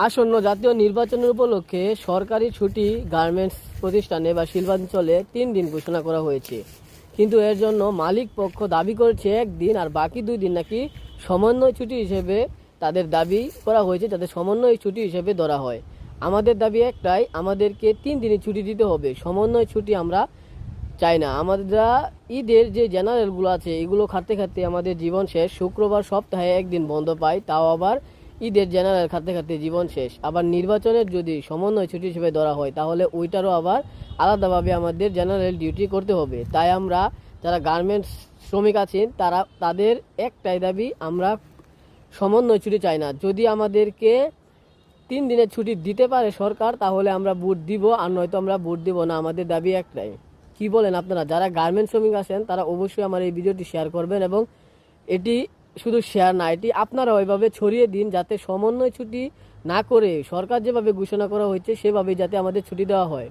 আসন্ন জাতীয় নির্বাচনের উপলক্ষে সরকারি ছুটি গার্মেন্টস প্রতিষ্ঠানে বা শিল্পাঞ্চলে 3 দিন ঘোষণা করা হয়েছে। কিন্তু এর জন্য মালিক পক্ষ দাবি করেছে 1 দিন, আর বাকি 2 দিন নাকি সমন্বয় ছুটি হিসেবে তাদের দাবি করা হয়েছে, যাতে সমন্বয় ছুটি হিসেবে ধরা হয়। আমাদের দাবি একটাই, আমাদেরকে 3 দিনই ছুটি দিতে হবে। সমন্বয় ছুটি আমরা চাই না। আমরা ঈদের যে জেনারেলগুলো আছে এগুলো খাটতে খাটতে আমাদের জীবন শেষ। শুক্রবার সপ্তাহে 1 দিন বন্ধ পাই, তাও আবার ঈদের জেনারেল খাটতে খাটতে জীবন শেষ। আবার নির্বাচনের যদি সমন্বয় ছুটি হিসেবে ধরা হয় তাহলে ওইটারও আবার আলাদাভাবে আমাদের জেনারেল ডিউটি করতে হবে। তাই আমরা যারা গার্মেন্টস শ্রমিক আছেন তাদের একটাই দাবি, আমরা সমন্বয় ছুটি চাই না। যদি আমাদেরকে 3 দিনের ছুটি দিতে পারে সরকার তাহলে আমরা ভোট দিব, আর নয়তো আমরা ভোট দিব না। আমাদের দাবি একটাই। কি বলেন আপনারা? যারা গার্মেন্টস শ্রমিক আছেন তারা অবশ্যই আমার এই ভিডিওটি শেয়ার করবেন, এবং এটি শুধু শেয়ার না, এটি আপনারা ওইভাবে ছড়িয়ে দিন যাতে সমন্বয় ছুটি না করে সরকার যেভাবে ঘোষণা করা হয়েছে সেভাবে যাতে আমাদের ছুটি দেওয়া হয়।